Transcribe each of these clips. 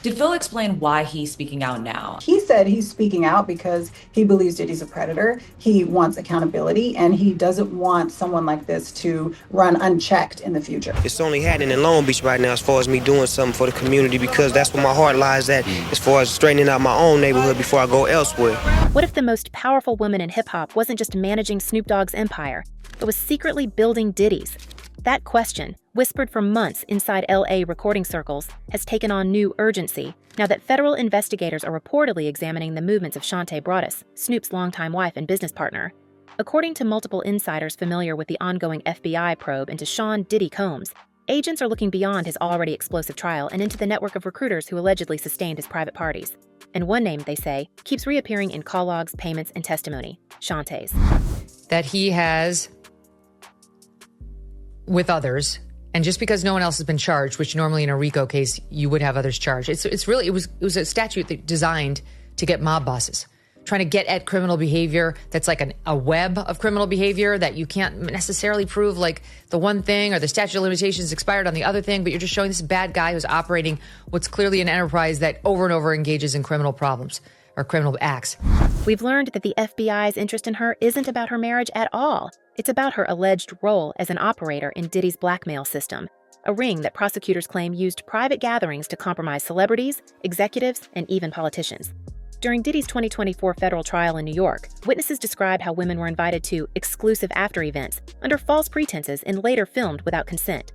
Did Phil explain why he's speaking out now? He said he's speaking out because he believes Diddy's a predator. He wants accountability, and he doesn't want someone like this to run unchecked in the future. It's only happening in Long Beach right now as far as me doing something for the community, because that's where my heart lies at as far as straightening out my own neighborhood before I go elsewhere. What if the most powerful woman in hip-hop wasn't just managing Snoop Dogg's empire, but was secretly building Diddy's? That question, whispered for months inside LA recording circles, has taken on new urgency now that federal investigators are reportedly examining the movements of Shantae Broaddus, Snoop's longtime wife and business partner. According to multiple insiders familiar with the ongoing FBI probe into Sean Diddy Combs, agents are looking beyond his already explosive trial and into the network of recruiters who allegedly sustained his private parties. And one name, they say, keeps reappearing in call logs, payments, and testimony: Shantae's. That he has, with others, and just because no one else has been charged, which normally in a RICO case you would have others charged, it was a statute designed to get mob bosses, trying to get at criminal behavior that's like a web of criminal behavior that you can't necessarily prove, like the one thing or the statute of limitations expired on the other thing, but you're just showing this bad guy who's operating what's clearly an enterprise that over and over engages in criminal problems or criminal acts. We've learned that the FBI's interest in her isn't about her marriage at all. It's about her alleged role as an operator in Diddy's blackmail system, a ring that prosecutors claim used private gatherings to compromise celebrities, executives, and even politicians. During Diddy's 2024 federal trial in New York, witnesses described how women were invited to exclusive after events under false pretenses and later filmed without consent.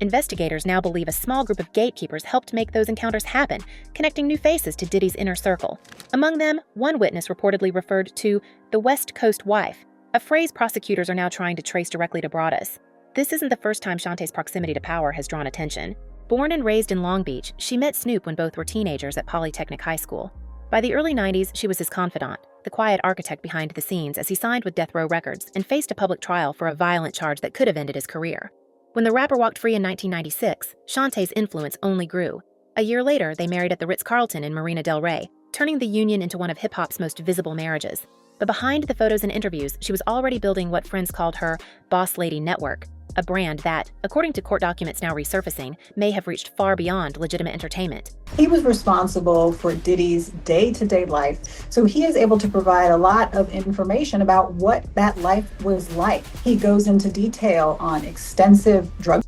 Investigators now believe a small group of gatekeepers helped make those encounters happen, connecting new faces to Diddy's inner circle. Among them, one witness reportedly referred to the West Coast wife, a phrase prosecutors are now trying to trace directly to Broaddus. This isn't the first time Shantae's proximity to power has drawn attention. Born and raised in Long Beach, she met Snoop when both were teenagers at Polytechnic High School. By the early 90s, she was his confidant, the quiet architect behind the scenes as he signed with Death Row Records and faced a public trial for a violent charge that could have ended his career. When the rapper walked free in 1996, Shantae's influence only grew. A year later, they married at the Ritz-Carlton in Marina del Rey, turning the union into one of hip-hop's most visible marriages. But behind the photos and interviews, she was already building what friends called her Boss Lady Network, a brand that, according to court documents now resurfacing, may have reached far beyond legitimate entertainment. He was responsible for Diddy's day-to-day life, so he is able to provide a lot of information about what that life was like. He goes into detail on extensive drug.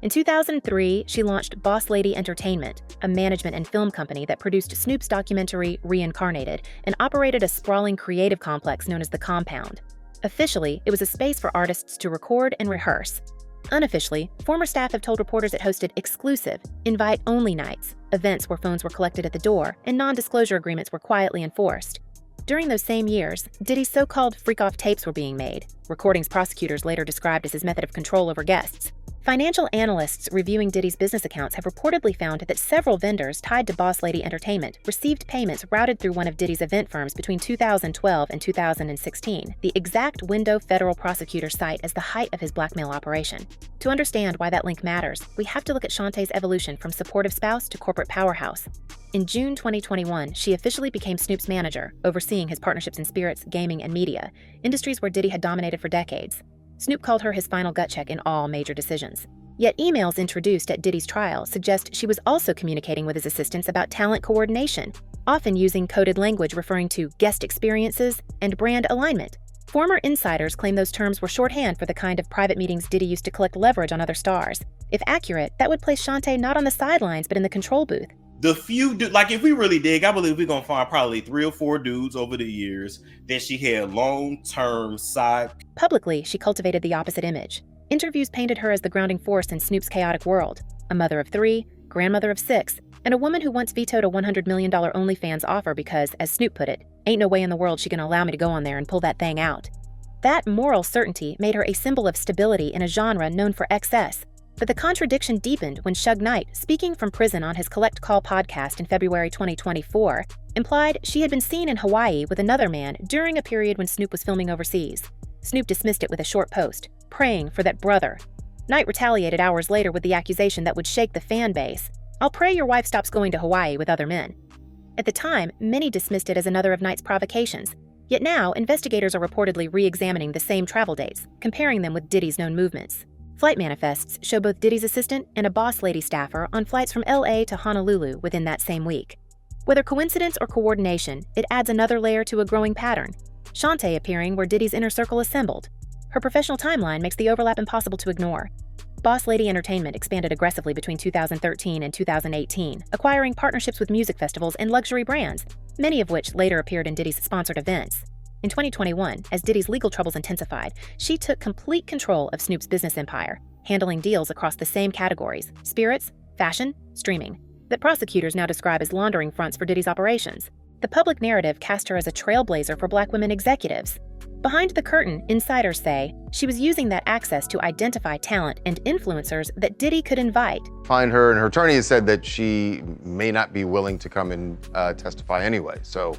In 2003, she launched Boss Lady Entertainment, a management and film company that produced Snoop's documentary Reincarnated and operated a sprawling creative complex known as The Compound. Officially, it was a space for artists to record and rehearse. Unofficially, former staff have told reporters it hosted exclusive, invite-only nights, events where phones were collected at the door, and non-disclosure agreements were quietly enforced. During those same years, Diddy's so-called freak-off tapes were being made, recordings prosecutors later described as his method of control over guests. Financial analysts reviewing Diddy's business accounts have reportedly found that several vendors tied to Boss Lady Entertainment received payments routed through one of Diddy's event firms between 2012 and 2016, the exact window federal prosecutors cite as the height of his blackmail operation. To understand why that link matters, we have to look at Shantae's evolution from supportive spouse to corporate powerhouse. In June 2021, she officially became Snoop's manager, overseeing his partnerships in spirits, gaming, and media, industries where Diddy had dominated for decades. Snoop called her his final gut check in all major decisions. Yet emails introduced at Diddy's trial suggest she was also communicating with his assistants about talent coordination, often using coded language referring to guest experiences and brand alignment. Former insiders claim those terms were shorthand for the kind of private meetings Diddy used to collect leverage on other stars. If accurate, that would place Shantae not on the sidelines but in the control booth. The few like if we really dig, I believe we're gonna find probably 3 or 4 dudes over the years that she had long-term side. Publicly, she cultivated the opposite image. Interviews painted her as the grounding force in Snoop's chaotic world, a mother of 3, grandmother of 6, and a woman who once vetoed a $100 million OnlyFans offer because, as Snoop put it, ain't no way in the world she gonna allow me to go on there and pull that thing out. That moral certainty made her a symbol of stability in a genre known for excess. But the contradiction deepened when Suge Knight, speaking from prison on his Collect Call podcast in February 2024, implied she had been seen in Hawaii with another man during a period when Snoop was filming overseas. Snoop dismissed it with a short post, praying for that brother. Knight retaliated hours later with the accusation that would shake the fan base. "I'll pray your wife stops going to Hawaii with other men." At the time, many dismissed it as another of Knight's provocations. Yet now, investigators are reportedly re-examining the same travel dates, comparing them with Diddy's known movements. Flight manifests show both Diddy's assistant and a boss lady staffer on flights from LA to Honolulu within that same week. Whether coincidence or coordination, it adds another layer to a growing pattern. Shantae appearing where Diddy's inner circle assembled. Her professional timeline makes the overlap impossible to ignore. Boss Lady Entertainment expanded aggressively between 2013 and 2018, acquiring partnerships with music festivals and luxury brands, many of which later appeared in Diddy's sponsored events. In 2021, as Diddy's legal troubles intensified, she took complete control of Snoop's business empire, handling deals across the same categories: spirits, fashion, streaming, that prosecutors now describe as laundering fronts for Diddy's operations. The public narrative cast her as a trailblazer for Black women executives. Behind the curtain, insiders say she was using that access to identify talent and influencers that Diddy could invite. Find her, and her attorney has said that she may not be willing to come and testify anyway. So,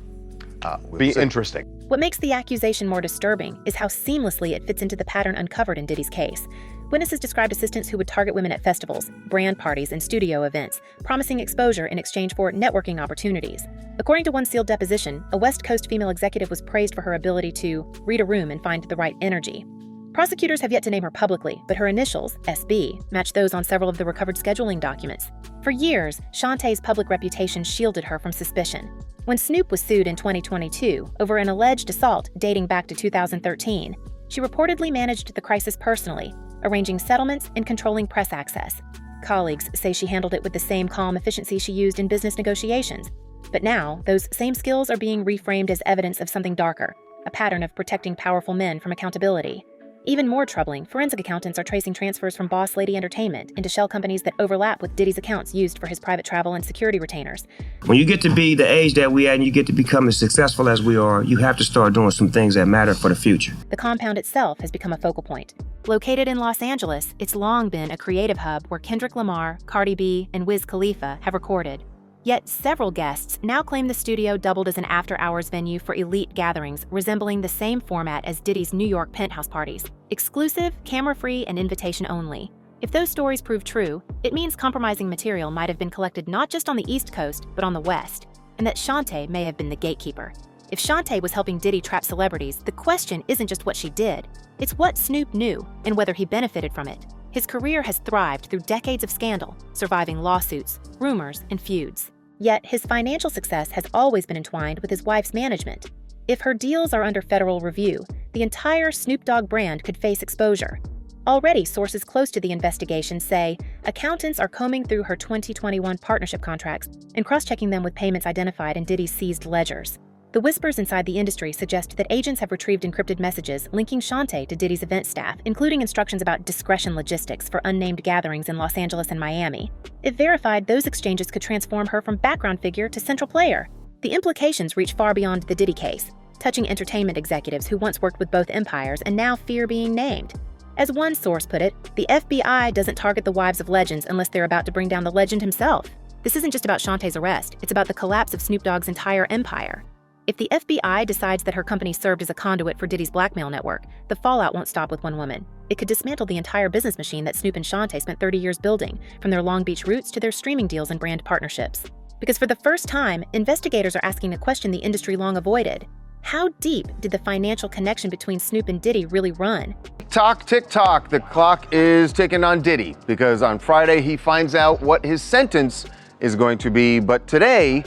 be interesting. What makes the accusation more disturbing is how seamlessly it fits into the pattern uncovered in Diddy's case. Witnesses described assistants who would target women at festivals, brand parties, and studio events, promising exposure in exchange for networking opportunities. According to one sealed deposition, a West Coast female executive was praised for her ability to read a room and find the right energy. Prosecutors have yet to name her publicly, but her initials, SB, match those on several of the recovered scheduling documents. For years, Shantae's public reputation shielded her from suspicion. When Snoop was sued in 2022 over an alleged assault dating back to 2013, she reportedly managed the crisis personally, arranging settlements and controlling press access. Colleagues say she handled it with the same calm efficiency she used in business negotiations. But now, those same skills are being reframed as evidence of something darker, a pattern of protecting powerful men from accountability. Even more troubling, forensic accountants are tracing transfers from Boss Lady Entertainment into shell companies that overlap with Diddy's accounts used for his private travel and security retainers. When you get to be the age that we at and you get to become as successful as we are, you have to start doing some things that matter for the future. The compound itself has become a focal point. Located in Los Angeles, it's long been a creative hub where Kendrick Lamar, Cardi B, and Wiz Khalifa have recorded. Yet several guests now claim the studio doubled as an after-hours venue for elite gatherings resembling the same format as Diddy's New York penthouse parties. Exclusive, camera-free, and invitation-only. If those stories prove true, it means compromising material might have been collected not just on the East Coast, but on the West, and that Shantae may have been the gatekeeper. If Shantae was helping Diddy trap celebrities, the question isn't just what she did. It's what Snoop knew and whether he benefited from it. His career has thrived through decades of scandal, surviving lawsuits, rumors, and feuds. Yet his financial success has always been entwined with his wife's management. If her deals are under federal review, the entire Snoop Dogg brand could face exposure. Already, sources close to the investigation say accountants are combing through her 2021 partnership contracts and cross-checking them with payments identified in Diddy's seized ledgers. The whispers inside the industry suggest that agents have retrieved encrypted messages linking Shantae to Diddy's event staff, including instructions about discretion logistics for unnamed gatherings in Los Angeles and Miami. If verified, those exchanges could transform her from background figure to central player. The implications reach far beyond the Diddy case, touching entertainment executives who once worked with both empires and now fear being named. As one source put it, the FBI doesn't target the wives of legends unless they're about to bring down the legend himself. This isn't just about Shantae's arrest, it's about the collapse of Snoop Dogg's entire empire. If the FBI decides that her company served as a conduit for Diddy's blackmail network, the fallout won't stop with one woman. It could dismantle the entire business machine that Snoop and Shantae spent 30 years building, from their Long Beach roots to their streaming deals and brand partnerships. Because for the first time, investigators are asking a question the industry long avoided. How deep did the financial connection between Snoop and Diddy really run? Tick tock, the clock is ticking on Diddy, because on Friday he finds out what his sentence is going to be, but today,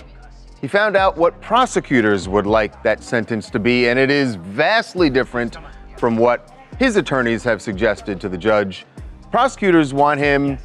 he found out what prosecutors would like that sentence to be, and it is vastly different from what his attorneys have suggested to the judge. Prosecutors want him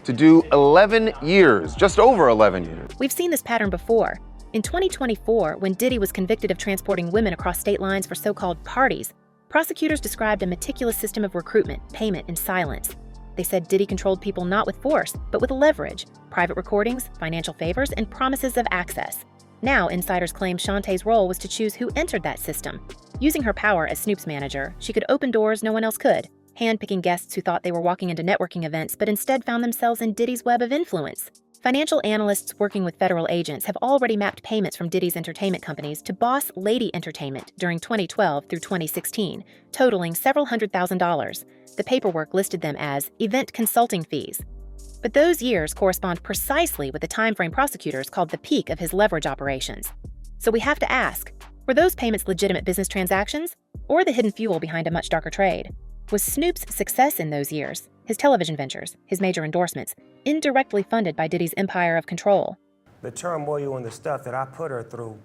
to do 11 years, just over 11 years. We've seen this pattern before. In 2024, when Diddy was convicted of transporting women across state lines for so-called parties, prosecutors described a meticulous system of recruitment, payment, and silence. They said Diddy controlled people not with force, but with leverage, private recordings, financial favors, and promises of access. Now, insiders claim Shantae's role was to choose who entered that system. Using her power as Snoop's manager, she could open doors no one else could, handpicking guests who thought they were walking into networking events but instead found themselves in Diddy's web of influence. Financial analysts working with federal agents have already mapped payments from Diddy's entertainment companies to Boss Lady Entertainment during 2012 through 2016, totaling several $100,000. The paperwork listed them as event consulting fees. But those years correspond precisely with the timeframe prosecutors called the peak of his leverage operations. So we have to ask, were those payments legitimate business transactions, or the hidden fuel behind a much darker trade? Was Snoop's success in those years his television ventures, his major endorsements, indirectly funded by Diddy's empire of control. The turmoil and the stuff that I put her through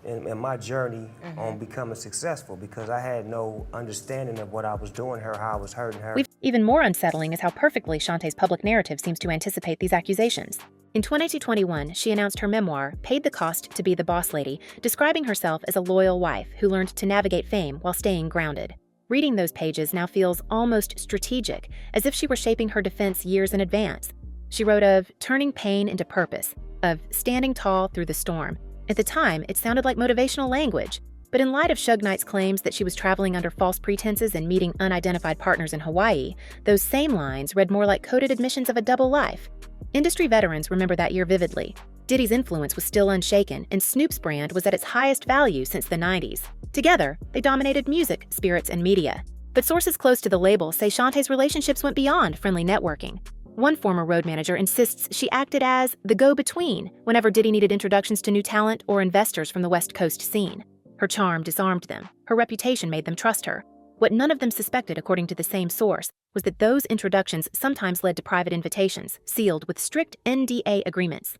in my journey on becoming successful, because I had no understanding of what I was doing her, how I was hurting her. Even more unsettling is how perfectly Shantae's public narrative seems to anticipate these accusations. In 2021, she announced her memoir, Paid the Cost to Be the Boss Lady, describing herself as a loyal wife who learned to navigate fame while staying grounded. Reading those pages now feels almost strategic, as if she were shaping her defense years in advance. She wrote of turning pain into purpose, of standing tall through the storm. At the time, it sounded like motivational language, but in light of Suge Knight's claims that she was traveling under false pretenses and meeting unidentified partners in Hawaii, those same lines read more like coded admissions of a double life. Industry veterans remember that year vividly. Diddy's influence was still unshaken, and Snoop's brand was at its highest value since the 90s. Together, they dominated music, spirits, and media. But sources close to the label say Shantae's relationships went beyond friendly networking. One former road manager insists she acted as the go-between whenever Diddy needed introductions to new talent or investors from the West Coast scene. Her charm disarmed them. Her reputation made them trust her. What none of them suspected, according to the same source, was that those introductions sometimes led to private invitations, sealed with strict NDA agreements.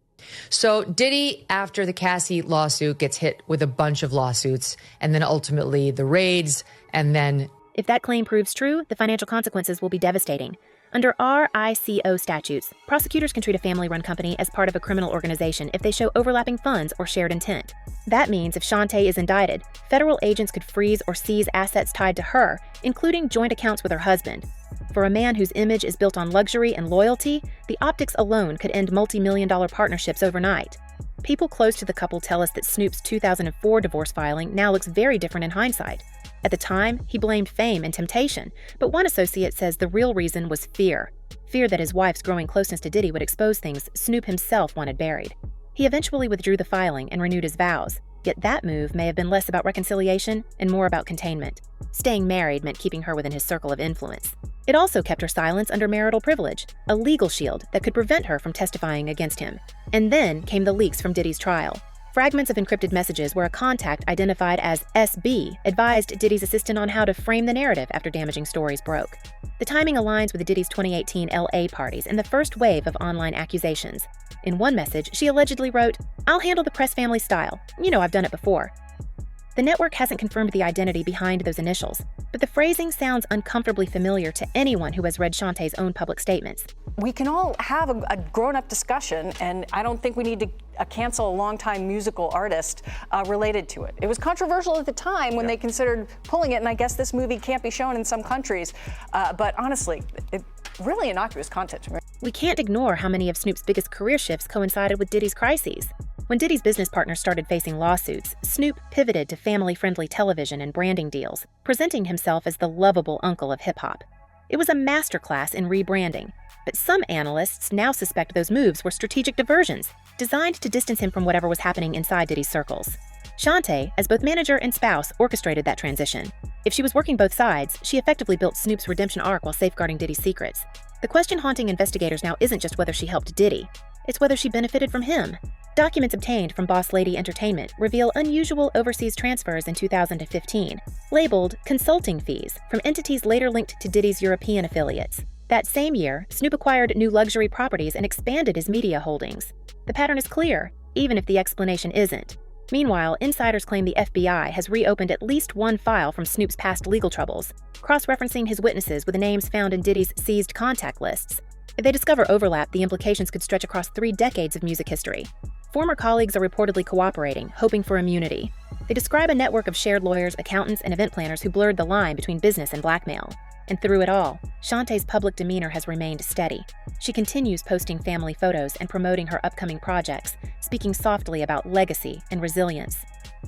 So Diddy, after the Cassie lawsuit, gets hit with a bunch of lawsuits, and then ultimately the raids, and then... If that claim proves true, the financial consequences will be devastating. Under RICO statutes, prosecutors can treat a family-run company as part of a criminal organization if they show overlapping funds or shared intent. That means if Shantae is indicted, federal agents could freeze or seize assets tied to her, including joint accounts with her husband. For a man whose image is built on luxury and loyalty, the optics alone could end multi-million-dollar partnerships overnight. People close to the couple tell us that Snoop's 2004 divorce filing now looks very different in hindsight. At the time, he blamed fame and temptation, but one associate says the real reason was fear. Fear that his wife's growing closeness to Diddy would expose things Snoop himself wanted buried. He eventually withdrew the filing and renewed his vows, yet that move may have been less about reconciliation and more about containment. Staying married meant keeping her within his circle of influence. It also kept her silence under marital privilege, a legal shield that could prevent her from testifying against him. And then came the leaks from Diddy's trial. Fragments of encrypted messages where a contact identified as SB advised Diddy's assistant on how to frame the narrative after damaging stories broke. The timing aligns with Diddy's 2018 LA parties and the first wave of online accusations. In one message, she allegedly wrote, "I'll handle the press family style. You know I've done it before." The network hasn't confirmed the identity behind those initials, but the phrasing sounds uncomfortably familiar to anyone who has read Shantae's own public statements. We can all have a grown-up discussion, and I don't think we need to cancel a longtime musical artist related to it. It was controversial at the time when they considered pulling it, and I guess this movie can't be shown in some countries. But honestly, really innocuous content to me. We can't ignore how many of Snoop's biggest career shifts coincided with Diddy's crises. When Diddy's business partners started facing lawsuits, Snoop pivoted to family-friendly television and branding deals, presenting himself as the lovable uncle of hip-hop. It was a masterclass in rebranding, but some analysts now suspect those moves were strategic diversions, designed to distance him from whatever was happening inside Diddy's circles. Shantae, as both manager and spouse, orchestrated that transition. If she was working both sides, she effectively built Snoop's redemption arc while safeguarding Diddy's secrets. The question haunting investigators now isn't just whether she helped Diddy, it's whether she benefited from him. Documents obtained from Boss Lady Entertainment reveal unusual overseas transfers in 2015, labeled consulting fees from entities later linked to Diddy's European affiliates. That same year, Snoop acquired new luxury properties and expanded his media holdings. The pattern is clear, even if the explanation isn't. Meanwhile, insiders claim the FBI has reopened at least one file from Snoop's past legal troubles, cross-referencing his witnesses with the names found in Diddy's seized contact lists. If they discover overlap, the implications could stretch across 3 decades of music history. Former colleagues are reportedly cooperating, hoping for immunity. They describe a network of shared lawyers, accountants, and event planners who blurred the line between business and blackmail. And through it all, Shantae's public demeanor has remained steady. She continues posting family photos and promoting her upcoming projects, speaking softly about legacy and resilience.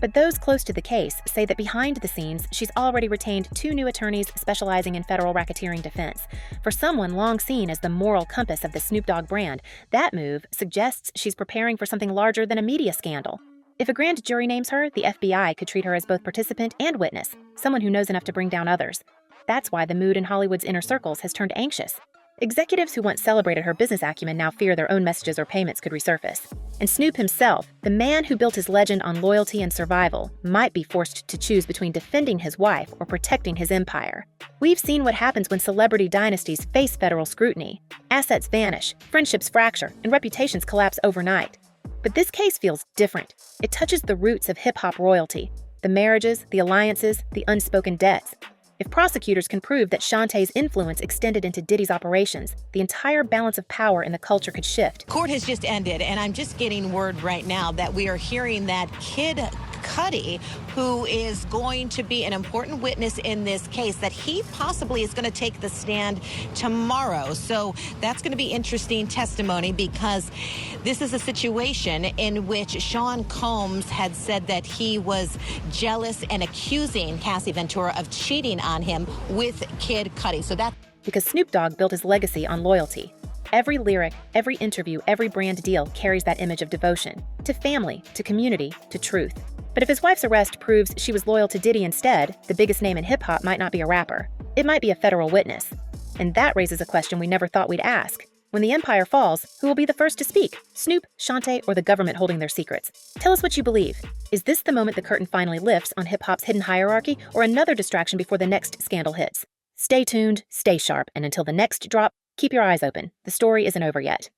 But those close to the case say that behind the scenes, she's already retained 2 new attorneys specializing in federal racketeering defense. For someone long seen as the moral compass of the Snoop Dogg brand, that move suggests she's preparing for something larger than a media scandal. If a grand jury names her, the FBI could treat her as both participant and witness, someone who knows enough to bring down others. That's why the mood in Hollywood's inner circles has turned anxious. Executives who once celebrated her business acumen now fear their own messages or payments could resurface. And Snoop himself, the man who built his legend on loyalty and survival, might be forced to choose between defending his wife or protecting his empire. We've seen what happens when celebrity dynasties face federal scrutiny. Assets vanish, friendships fracture, and reputations collapse overnight. But this case feels different. It touches the roots of hip-hop royalty, the marriages, the alliances, the unspoken debts. If prosecutors can prove that Shantae's influence extended into Diddy's operations, the entire balance of power in the culture could shift. Court has just ended, and I'm just getting word right now that we are hearing that Kid Cudi, who is going to be an important witness in this case, that he possibly is going to take the stand tomorrow. So that's going to be interesting testimony, because this is a situation in which Sean Combs had said that he was jealous and accusing Cassie Ventura of cheating on him with Kid Cudi. So that because Snoop Dogg built his legacy on loyalty. Every lyric, every interview, every brand deal carries that image of devotion to family, to community, to truth. But if his wife's arrest proves she was loyal to Diddy instead, the biggest name in hip-hop might not be a rapper. It might be a federal witness. And that raises a question we never thought we'd ask. When the empire falls, who will be the first to speak? Snoop, Shantae, or the government holding their secrets? Tell us what you believe. Is this the moment the curtain finally lifts on hip-hop's hidden hierarchy, or another distraction before the next scandal hits? Stay tuned, stay sharp, and until the next drop, keep your eyes open. The story isn't over yet.